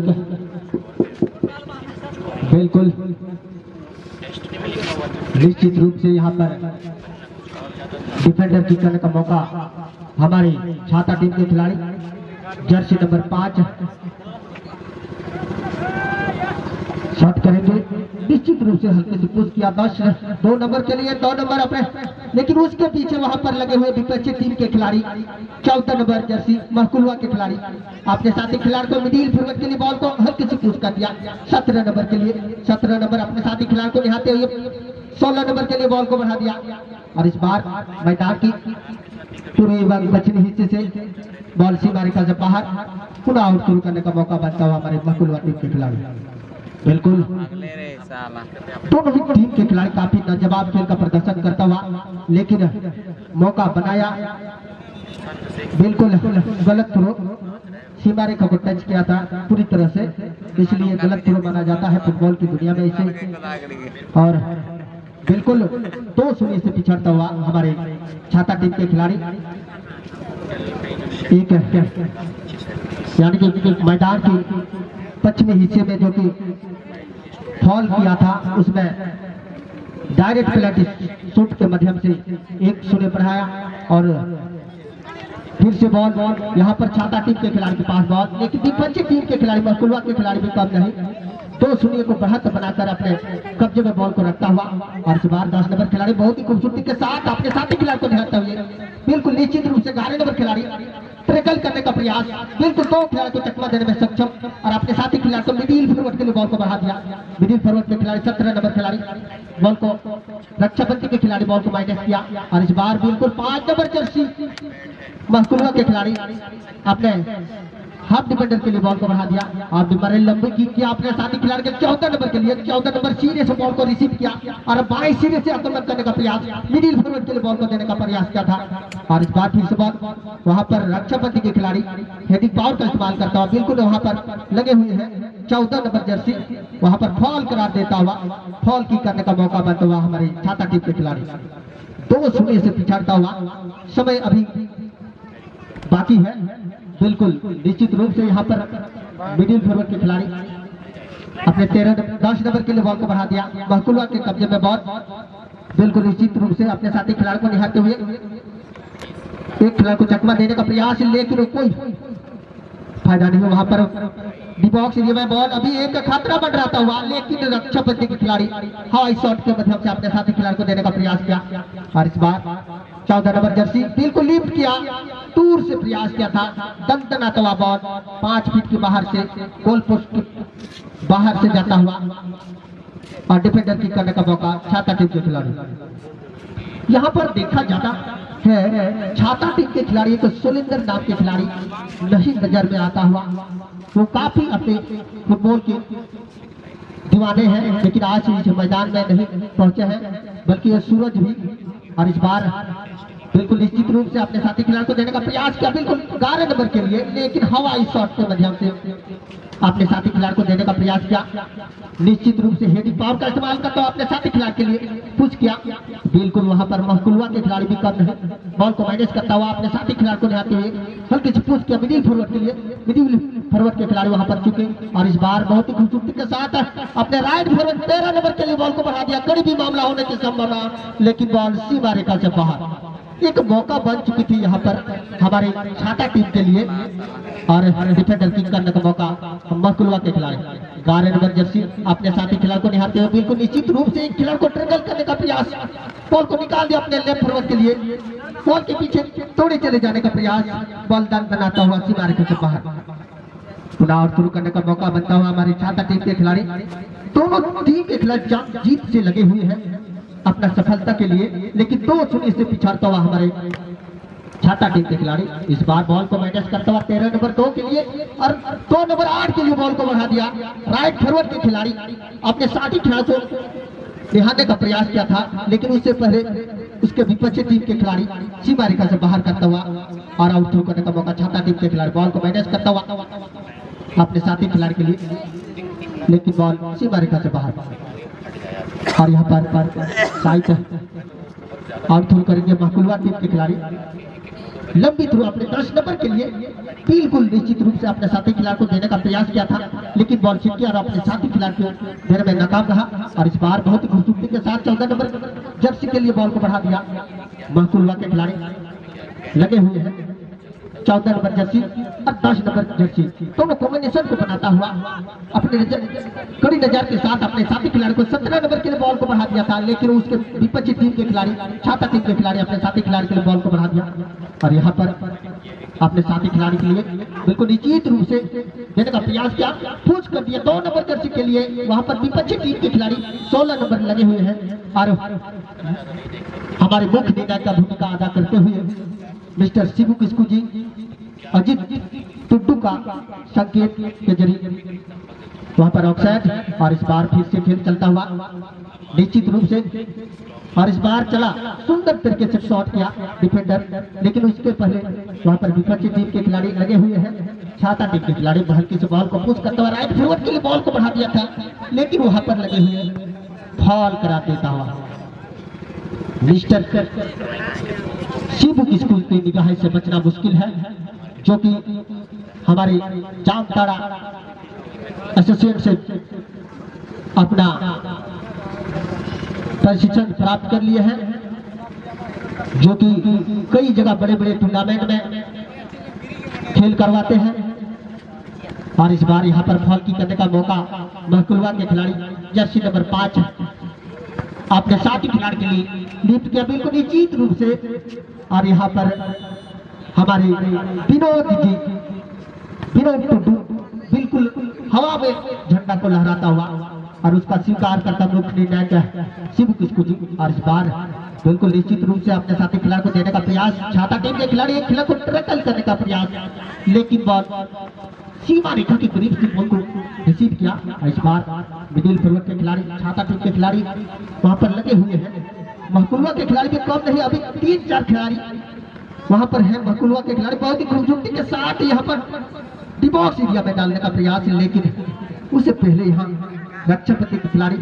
है बिल्कुल निश्चित रूप से यहाँ पर डिफेंडर की करने का मौका हमारी छाता टीम के खिलाड़ी जर्सी नंबर 5 शॉट करेंगे निश्चित रूप से हल्के से पुश किया 2 नंबर के लिए 2 नंबर अपने, लेकिन उसके पीछे वहां पर लगे हुए विपक्षी टीम के खिलाड़ी 14 नंबर जर्सी महकुलवा के खिलाड़ी अपने साथी खिलाड़ी को मिडिल फॉरवर्ड के लिए बॉल को हल्के से पुश कर दिया 17 नंबर के लिए। 17 नंबर अपने साथी खिलाड़ी को निहाते हुए 16 नंबर के लिए बॉल को बढ़ा दिया। और इस बार मैदान की पूर्वी भाग दक्षिणी हिस्से से बॉल सीमा रेखा से बाहर पुनः आउट शुरू करने का मौका बनता हुआ हमारे महकुलवा टीम के खिलाड़ी। बिल्कुल दोनों ही टीम के खिलाड़ी काफी लाजवाब खेल का प्रदर्शन करता हुआ, लेकिन मौका बनाया बिल्कुल गलत थ्रो, सीमा रेखा को टच किया था पूरी तरह से, इसलिए गलत थ्रो माना जाता है फुटबॉल की दुनिया में इसे। और बिल्कुल 2 शून्य से पिछड़ता हुआ हमारे छाता टीम के खिलाड़ी एक यानी कि मैदान की पश्चिमी हिस्से में जो कि फॉल किया था उसमें डायरेक्ट पेनल्टी शूट के माध्यम से 1-0 बढ़ाया। और फिर से बॉल यहाँ पर छाता टीम के खिलाड़ी के पास बॉल, लेकिन विपक्षी टीम के खिलाड़ी महकुलवा के खिलाड़ी भी कम नहीं 2-0 को बढ़त बनाकर अपने कब्जे में बॉल को रखता हुआ। और इस बार 10 नंबर खिलाड़ी बहुत ही खूबसूरती के साथ अपने साथी खिलाड़ी को निहारते हुए बिल्कुल निश्चित रूप से 11 नंबर खिलाड़ी ट्रैकल करने का प्रयास, बिल्कुल 2 खिलाड़ी को चकमा देने में सक्षम और अपने साथी खिलाड़ी को मिडिल फॉरवर्ड के लिए बॉल को बढ़ा दिया। मिडिल फॉरवर्ड के खिलाड़ी 17 नंबर खिलाड़ी बॉल को रक्षाबंदी के खिलाड़ी बॉल को माइनस किया। और इस बार बिल्कुल 5 नंबर जर्सी महकुलवा के खिलाड़ी अपने हाफ डिफेंडर के लिए बॉल को बढ़ा दिया। और बीमारी लंबी की किया अपने साथी खिलाड़ी के 14 नंबर के लिए 14 नंबर सीधे से बॉल को रिसीव किया और 22 सीधे से आक्रमण करने का प्रयास, मिडिल फॉरवर्ड के लिए बॉल को देने का प्रयास किया था। और इस बार फिर से बॉल वहां पर रक्षाबंदी के खिलाड़ी हेडिंग पावर का इस्तेमाल करता हुआ बिल्कुल वहां पर लगे हुए हैं 14 नंबर जर्सी, वहां पर फॉल करार देता हुआ फॉल की करने का मौका बनता हुआ हमारे छाता टीम के खिलाड़ी 2-0 से पिछड़ता हुआ समय अभी बाकी है। बिल्कुल निश्चित रूप से यहाँ पर मिडिल फॉरवर्ड के खिलाड़ी अपने 10 नंबर के लिए बॉल को बढ़ा दिया। महकुलवा के कब्जे में बॉल, बिल्कुल निश्चित रूप से अपने साथी खिलाड़ी को निहारते हुए एक खिलाड़ी को चकमा देने का प्रयास, लेकिन कोई फायदा नहीं। वहां पर डी बॉक्स एरिया में बॉल, अभी एक खतरा बन रहा था हुआ, लेकिन रक्षा बंदी के खिलाड़ी हाई शॉट के माध्यम से अपने साथी खिलाड़ी को देने का प्रयास किया। और इस बार 14 नंबर जर्सी बिल्कुल लिफ्ट किया, दूर से प्रयास किया था, दंदनाता हुआ बॉल 5 फीट के बाहर से गोल पोस्ट के बाहर से जाता हुआ और डिफेंडर की करने का मौका छाता टीम के खिलाड़ी। यहाँ पर देखा जाता है छाता टीम के खिलाड़ी एक सुलिंदर नाम के खिलाड़ी नहीं नजर में आता हुआ। वो काफी अपने फुटबॉल के दीवाने हैं, लेकिन आज इस मैदान में नहीं पहुंचे हैं, बल्कि ये सूरज भी। और इस बार बिल्कुल निश्चित रूप से अपने साथी खिलाड़ी को देने का प्रयास किया, बिल्कुल 11 नंबर के लिए, लेकिन हवाई शॉट के माध्यम से अपने साथी खिलाड़ी को देने का प्रयास किया। निश्चित रूप से हेडिंग पावर का इस्तेमाल करता हुआ अपने साथी खिलाड़ी के लिए पुश किया, बिल्कुल वहां पर महकुलवा के खिलाड़ी भी कम नहीं, बॉल को मैनेज करता हुआ अपने साथी खिलाड़ी को निहारते हुए हल्के से पुश किया मिडिल फॉरवर्ड के लिए। मिडिल फॉरवर्ड के खिलाड़ी वहां पर चुके और इस बार बहुत ही खूबसूरती के साथ अपने राइट फॉरवर्ड 13 नंबर के लिए बॉल को बढ़ा दिया। करीबी मामला होने की संभावना, लेकिन बॉल सीमा रेखा से बाहर। एक मौका बन चुकी थी यहाँ पर हमारे छाता टीम के लिए और डिफेंडर किक करने का मौका महकुलवा के खिलाड़ी 11 नंबर जर्सी अपने साथी खिलाड़ी को निहारते हुए बिल्कुल निश्चित रूप से एक खिलाड़ी को ट्रिगल करने का प्रयास, बॉल को निकाल दिया अपने लेफ्ट फॉरवर्ड के लिए, बॉल के पीछे थोड़े चले जाने का प्रयास, बॉल दंदनाता हुआ सीमा रेखा से बाहर। पुनः और शुरू करने का मौका बनता हुआ हमारे छाता टीम के खिलाड़ी। दोनों टीम के खिलाड़ी जीत से लगे हुए हैं अपना सफलता के लिए, लेकिन 2 शून्य से पिछड़ता हुआ हमारे छाता टीम के खिलाड़ी इस बार बॉल को मैनेज करता हुआ 13 नंबर 2 के लिए और 2 नंबर 8 के लिए बॉल को बढ़ा दिया। राइट फॉरवर्ड के खिलाड़ी अपने साथी खिलाड़ी को निहारने का प्रयास किया था, लेकिन उससे पहले उसके विपक्षी टीम के खिलाड़ी सीमा रेखा से बाहर करता हुआ और आउट थ्रो करने का मौका छाता टीम के खिलाड़ी बॉल को मैनेज करता हुआ अपने साथी खिलाड़ी के लिए, लेकिन बॉल सीमा रेखा से बाहर। और यहाँ पर साइड आउट थ्रो करेंगे महकुलवा टीम के खिलाड़ी। लंबी थ्रो अपने 10 नंबर के लिए बिल्कुल निश्चित रूप से अपने साथी खिलाड़ी को देने का प्रयास किया था, लेकिन बॉल छिटकी और अपने साथी खिलाड़ी को देने में नाकाम रहा। और इस बार बहुत ही खूबसूरती के साथ 14 नंबर जर्सी के लिए बॉल को बढ़ा दिया। महकुलवा के खिलाड़ी लगे हुए हैं 14 नंबर जर्सी और 10 नंबर जर्सी, दोनों कॉम्बिनेशन को बनाता हुआ अपने कड़ी नजर के साथ अपने साथी खिलाड़ी को 17 नंबर के लिए बॉल को बढ़ा दिया था, लेकिन उसके विपक्षी टीम के खिलाड़ी छाता टीम के खिलाड़ी अपने साथी खिलाड़ी के लिए बॉल को बढ़ा दिया। और यहाँ पर अपने साथी खिलाड़ी के लिए बिल्कुल निश्चित रूप से देने का प्रयास किया, पूछ कर दिया 2 नंबर जर्सी के लिए। वहां पर विपक्षी टीम के खिलाड़ी 16 नंबर लगे हुए हैं और हमारे मुख्य निर्णायक का भूमिका अदा करते हुए मिस्टर शिबू किस्कू जी अजित टुड्डू का संकेत के जरिए वहां पर ऑफसाइड। और इस बार फिर से खेल चलता हुआ निश्चित रूप से, और इस बार चला सुंदर तरीके से शॉट किया डिफेंडर, लेकिन उसके पहले वहां पर विपक्षी टीम के खिलाड़ी लगे हुए हैं। छाता टीम के खिलाड़ी हल्की से बॉल को पुश करता हुआ राइट फॉरवर्ड के लिए बॉल को बढ़ा दिया था, लेकिन वहां पर लगे हुए फॉल करा देता हुआ मिस्टर शिबू किस्कू की निगाह से बचना मुश्किल है, जो कि हमारे जामताड़ा एसोसिएशन से अपना प्रशिक्षण प्राप्त कर लिए हैं, जो कि कई जगह बड़े बड़े टूर्नामेंट में खेल करवाते हैं। और इस बार यहाँ पर फॉल की करने का मौका महकुलवा के खिलाड़ी जर्सी नंबर 5 अपने साथी खिलाड़ी के लिए लिफ्ट किया बिल्कुल निश्चित रूप से। और यहाँ पर हमारे विनोद टुड्डू बिल्कुल हवा में झंडा को लहराता हुआ और उसका स्वीकार करता मुख्य निर्णायक शिबू किस्कू जी। और इस बार बिल्कुल निश्चित रूप से अपने साथी खिलाड़ी को देने का प्रयास, छाता टीम के खिलाड़ी एक खिलाड़ी को ट्रैकल करने का प्रयास, लेकिन बॉल सीमा रेखा के करीब से बॉल को रिसीव किया। इस बार मिडिल फॉरवर्ड के खिलाड़ी छाता टीम के खिलाड़ी वहां पर लगे हुए हैं। महकुलवा के खिलाड़ी भी कम नहीं, अभी 3-4 खिलाड़ी वहां पर है। महकुलवा के खिलाड़ी बहुत ही खूबसूरती के साथ यहाँ पर डिबॉक्स एरिया में डालने का प्रयास, लेकिन उससे पहले यहाँ रक्षापति के खिलाड़ी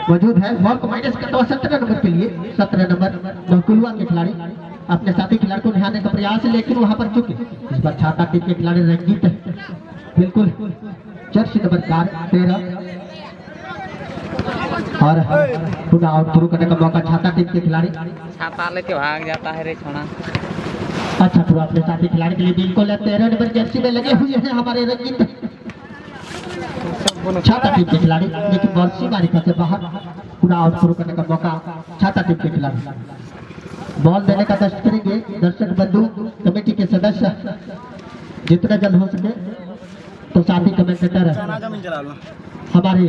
मौजूद है। बॉल को माइनस करता हुआ 17 नंबर के लिए 17 नंबर महकुलवा के खिलाड़ी अपने साथी खिलाड़ी को निहारने का प्रयास, लेकिन वहां पर चुके। इस बार छाता टीम के खिलाड़ी रंजीत बिल्कुल जर्सी नंबर 13 और पुनः आउट थ्रू करने का मौका छाता टीम के खिलाड़ी। छाता लेके भाग जाता है रे छोड़ा। अच्छा पूरा अपने साथी खिलाड़ी के लिए बिल्कुल 13 नंबर जर्सी में लगे हुए हैं हमारे रंगीन छाता टीम के खिलाड़ी, लेकिन बॉल सीमारेखा से बाहर। पूरा आउट थ्रू करने का मौका छाता टीम के खिलाड़ी। बॉल देने का कष्ट करेंगे दर्शक बंधु, कमेटी के सदस्य जितना जल्द हो सके। तो साथी कमेंटेटर हमारे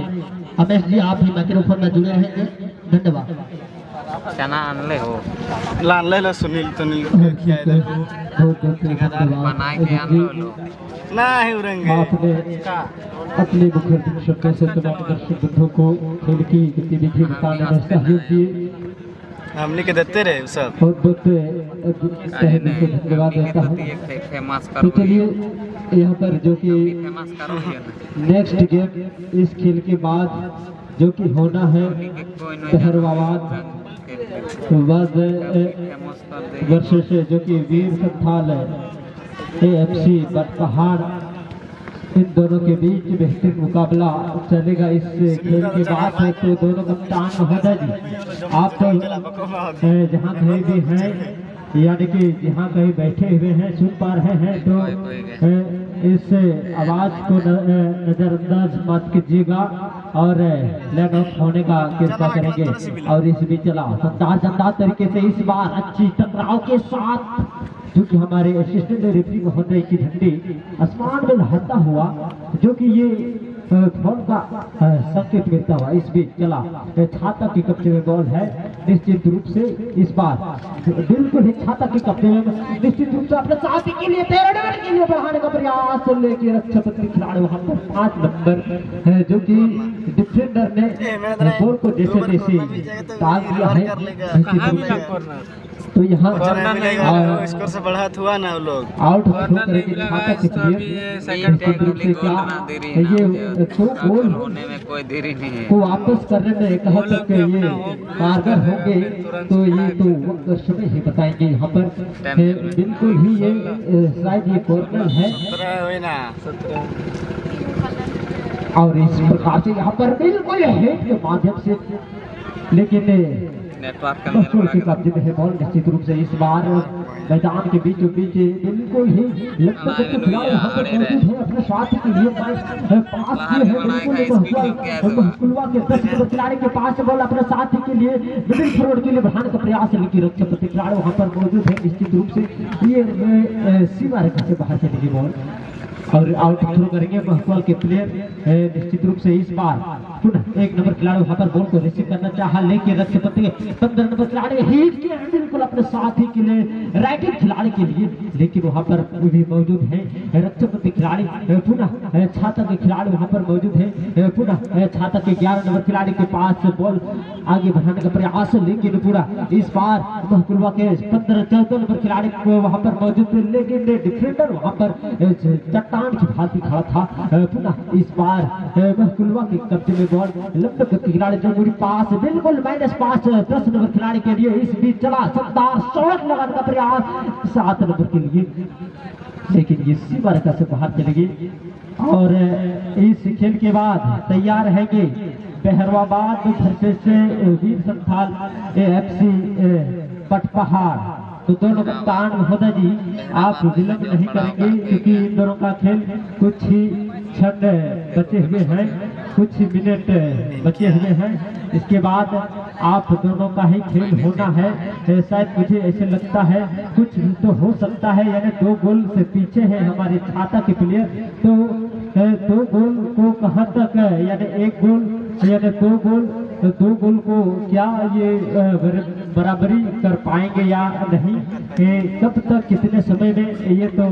अमेश जी, आप भी माइक्रोफोन में जुड़े रहेंगे, धन्यवाद। चना अनले हो लान ले लो सुनील तुनील बहुत बहुत बनाए के धन्यवाद। अनलो लो ना है उरंगे आपने अपने मुख्य शब्दों से तमाम दर्शक बंधुओं को खेल की गतिविधि बताने में सहयोग दिए। हमने के देते रहे सब। बहुत बहुत तहे दिल से धन्यवाद देता हूँ। फेमस तो करो चलिए यहाँ पर जो कि फेमस करो ना नेक्स्ट गेम इस खेल के बाद जो कि होना है बहरवाबाद बाद फेमस कर दे वर्ष से, जो कि वीर संथाल AFC बटपहाड़, इन दोनों के बीच बेहतरीन मुकाबला चलेगा इस खेल के बाद। है तो दोनों कप्तान महोदय जी, आप तो जहाँ कहीं भी हैं, यानी कि जहाँ कहीं बैठे हुए हैं, सुन पा रहे हैं, तो इस आवाज को नजरअंदाज मत कीजिएगा और लैंड ऑफ होने का कृपा करेंगे। और इस बीच चला शानदार तरीके से इस बार अच्छी टकराव के साथ, क्योंकि हमारे असिस्टेंट रेफरी महोदय की झंडी आसमान में लहरता हुआ, जो कि ये फॉल का संकेत मिलता हुआ इस बीच चला छाता के कब्जे में बॉल है। निश्चित रूप से इस बार बिल्कुल ही छाता के कब्जे में निश्चित रूप से अपने साथी के लिए 13 नंबर के लिए बढ़ाने का प्रयास लेके रक्षापति खिलाड़ी वहां पर 5 नंबर है, जो कि डिफेंडर ने बॉल को जैसे जैसे टाल दिया है निश्चित रूप से। तो यहाँ स्कोर से बढ़त हुआ ना वो लोग आउट करेंगे छाता के लिए। निश्चित रूप से क्या ये तो गोल होने में कोई देरी नहीं है को वापस करने में कह सकते ये कारगर होंगे, तो ये तो वक्त समय ही बताएंगे। यहाँ पर बिल्कुल ही ये शायद ये कॉर्नर है, और इस प्रकार से यहाँ पर बिल्कुल हेड के माध्यम से, लेकिन नेटवर्क बस्टोर के कब्जे में है बॉल। निश्चित रूप से इस बार मैदान के बीचों बीच बिल्कुल ही लगता है खिलाड़ी यहाँ पर मौजूद है, अपने साथी के लिए पास किए हैं। बिल्कुल महकुलवा के 10 नंबर खिलाड़ी के पास बॉल अपने साथी के लिए मिडिल फॉरवर्ड के लिए बढ़ाने का प्रयास, लेकिन रक्षापति खिलाड़ी वहाँ पर मौजूद है। निश्चित रूप से ये सीमा रेखा से बाहर चलेगी बॉल और आउट थ्रो करेंगे महकुल के प्लेयर। निश्चित रूप से इस बार पुनः 1 नंबर खिलाड़ी वहां पर बॉल को रिसीव करना चाहा, लेकिन रक्षापति 15 नंबर खिलाड़ी हिट के बिल्कुल अपने साथी के लिए राइट खिलाड़ी के लिए, लेकिन वहां पर भी मौजूद है रक्षापति खिलाड़ी। पुनः छाता के खिलाड़ी वहां पर मौजूद है, पुनः छाता के 11 नंबर खिलाड़ी के पास बॉल आगे बढ़ाने का प्रयास, लेकिन पूरा इस बार महकुलवा के 14 नंबर खिलाड़ी वहां पर मौजूद थे, लेकिन डिफेंडर वहां पर चट्टान की भांति खड़ा था। पुनः इस बार महकुलवा के कब्जे में बॉल लंबे गति खिलाड़ी जमुरी पास बिल्कुल -5 10 नंबर खिलाड़ी के लिए। इस बीच चला शानदार शॉट लगाने का प्रयास 7 नंबर के लिए, लेकिन ये सीमा रेखा से बाहर चलेगी। और इस खेल के बाद तैयार रहेंगे बहरवाबाद वर्सेस वीर संथाल AFC बटपहाड़। तो दोनों कप्तान महोदय जी आप विलंब नहीं करेंगे, क्योंकि इन दोनों का खेल कुछ ही क्षण बचे हुए हैं, कुछ ही मिनट बचे हुए हैं। इसके बाद आप दोनों का ही खेल होना है। शायद मुझे ऐसे लगता है कुछ तो हो सकता है, यानी 2 गोल से पीछे है हमारे छाता के प्लेयर, तो 2 गोल को कहाँ तक, यानी 1 गोल यानी 2 गोल को क्या ये बराबरी कर पाएंगे या नहीं, कब तक कितने समय में, ये तो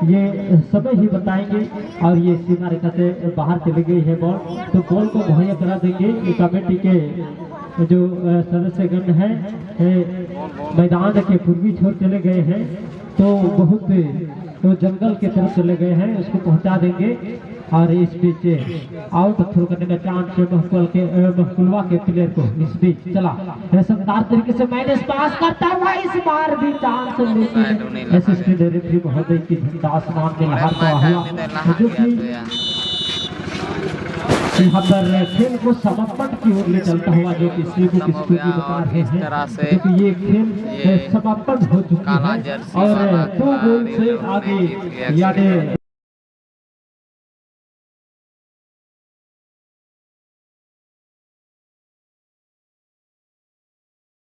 ये समय ही बताएंगे। और ये सीमा रेखा से बाहर चली गई है बॉल, तो बॉल को मुहैया करा देंगे कमेटी के जो सदस्यगण हैं। मैदान के पूर्वी छोर चले गए हैं, तो बहुत तो जंगल की तरफ चले गए हैं, उसको पहुंचा देंगे। और इस बीच आउट थ्रो करने का चांस महकुलवा के प्लेयर को इस बीच चला शानदार तरीके से मैनेज पास करता हुआ, इस बार भी चांस, लेकिन असिस्टेंट रेफरी महोदय की झंडा आसमान में लहरता हुआ, जो कि यहाँ पर खेल को समापन की ओर ले चलता हुआ जो कि श्री खत्म हो किसको गया बता और रहे इस हैं तरह से क्योंकि ये खेल ये समापन हो चुका काला है जर्सी और वाला 2 गोल खिलाड़ी से लोग ने आगे जीत लिया यानी